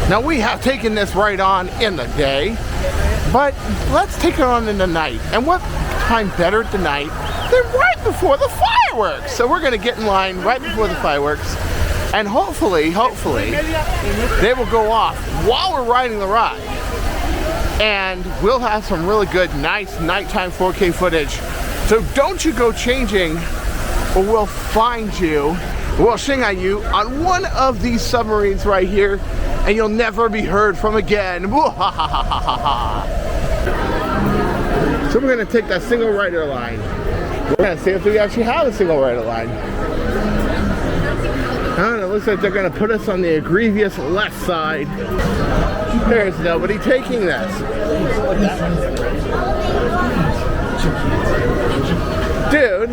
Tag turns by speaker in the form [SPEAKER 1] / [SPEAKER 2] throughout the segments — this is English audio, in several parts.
[SPEAKER 1] Now we have taken this ride on in the day, but let's take it on in the night. And what time better tonight than right before the fireworks? So we're gonna get in line right before the fireworks, and hopefully, they will go off while we're riding the ride. And we'll have some really good, nice nighttime 4K footage. So don't you go changing, or we'll find you. We'll sing at you on one of these submarines right here, and you'll never be heard from again. So we're gonna take that single rider line. We're gonna see if we actually have a single rider line. And it looks like they're gonna put us on the egregious left side. There's nobody taking this. Dude,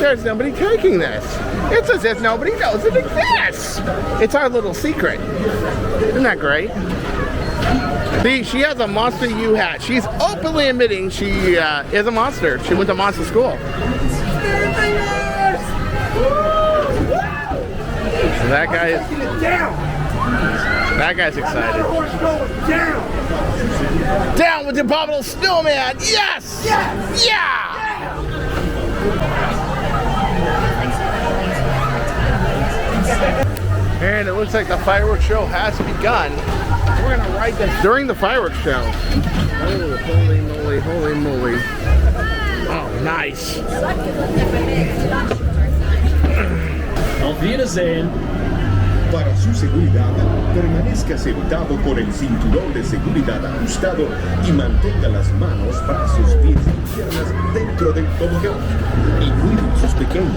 [SPEAKER 1] there's nobody taking this. It's as if nobody knows it exists. It's our little secret. Isn't that great? See, she has a Monster U hat. She's openly admitting she is a monster. She went to monster school. So that guy's excited. Down with the abominable snowman! Yes! Yes! Yeah! And it looks like the fireworks show has begun. We're gonna ride this during the fireworks show. Oh, holy moly, holy moly. Oh, nice.
[SPEAKER 2] Auf Wiedersehen.
[SPEAKER 3] Para su seguridad, permanezca sentado con el cinturón de seguridad ajustado y mantenga las manos, brazos, pies y piernas dentro del tobogán. Y cuide a sus pequeños.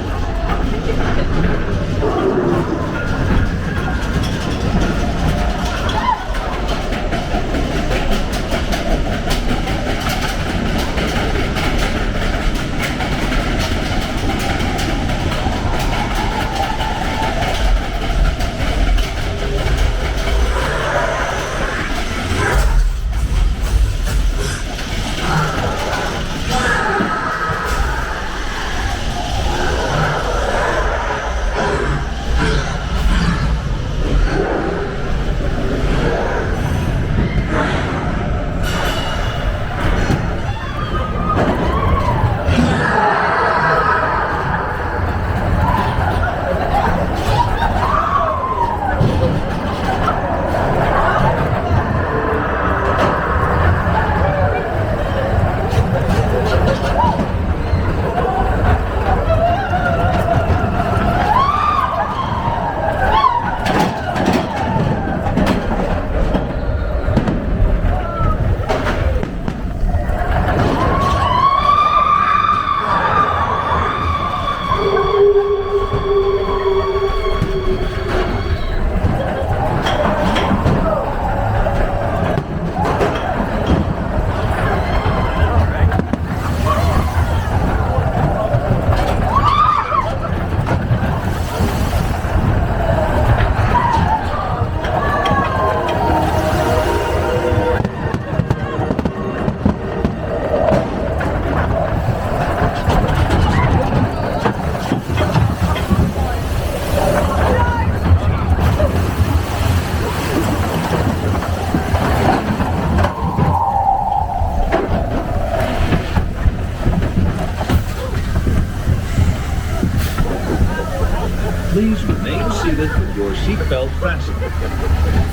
[SPEAKER 2] Please remain seated with your seatbelt fastened.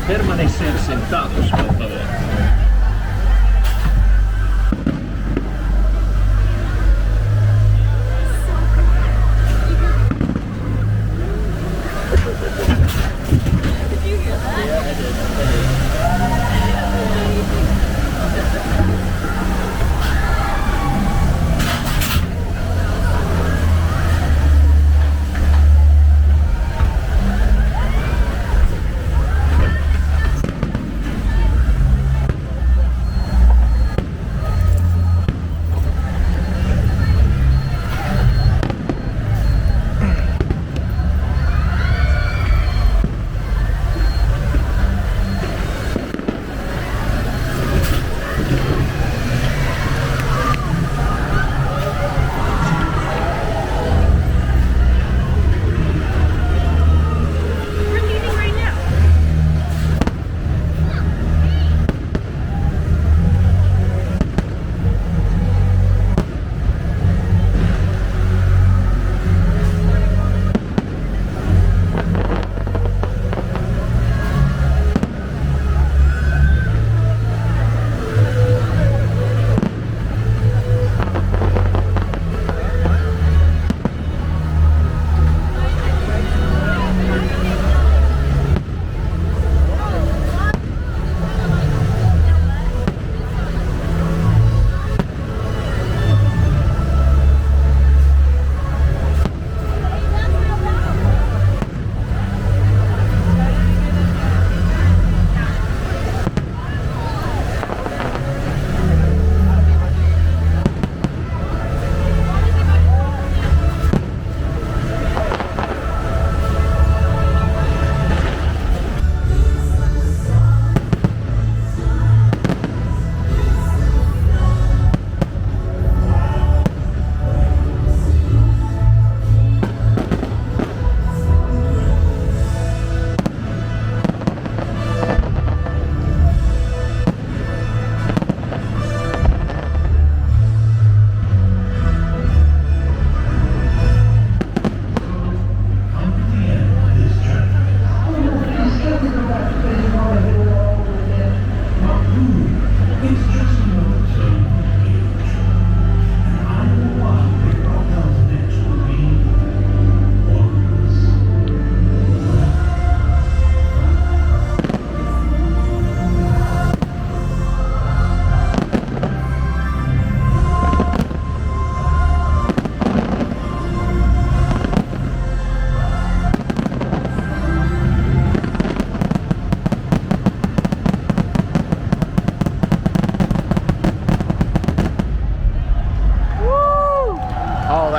[SPEAKER 2] Permanecer sentados, por favor.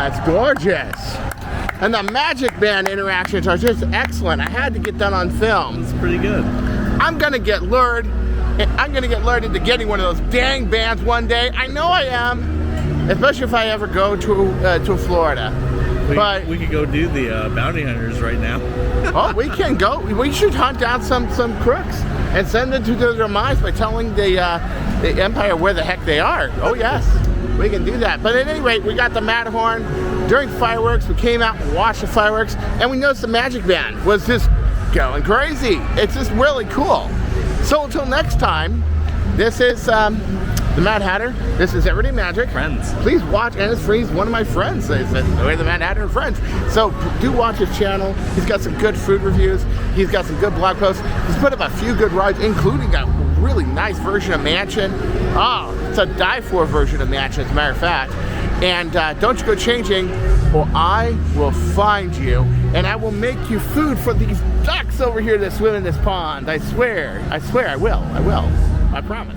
[SPEAKER 1] It's gorgeous. And the Magic Band interactions are just excellent. I had to get that on film.
[SPEAKER 4] It's pretty good.
[SPEAKER 1] I'm gonna get lured. I'm gonna get lured into getting one of those dang bands one day. I know I am, especially if I ever go to Florida. But
[SPEAKER 4] we could go do the bounty hunters right now.
[SPEAKER 1] oh, we can go. We should hunt down some crooks and send them to their demise by telling the Empire where the heck they are. Oh yes, we can do that. But at any rate, we got the Matterhorn during fireworks. We came out and watched the fireworks, and we noticed the Magic Band was just going crazy. It's just really cool. So until next time, this is the Mad Hatter. This is Everyday Magic.
[SPEAKER 4] Friends.
[SPEAKER 1] Please watch, and it's free. He's one of my friends. It's the way the Mad Hatter and friends. So do watch his channel. He's got some good food reviews. He's got some good blog posts. He's put up a few good rides, including a really nice version of Mansion. Oh, it's a die-for version of Mansion, as a matter of fact. And don't you go changing, or I will find you, and I will make you food for these ducks over here that swim in this pond. I swear, I will. I promise.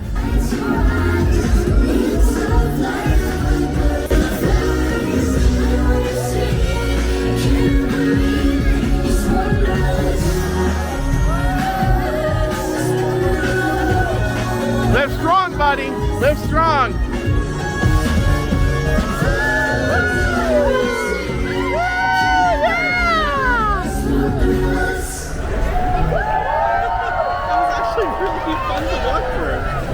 [SPEAKER 1] Live strong, buddy. Live strong.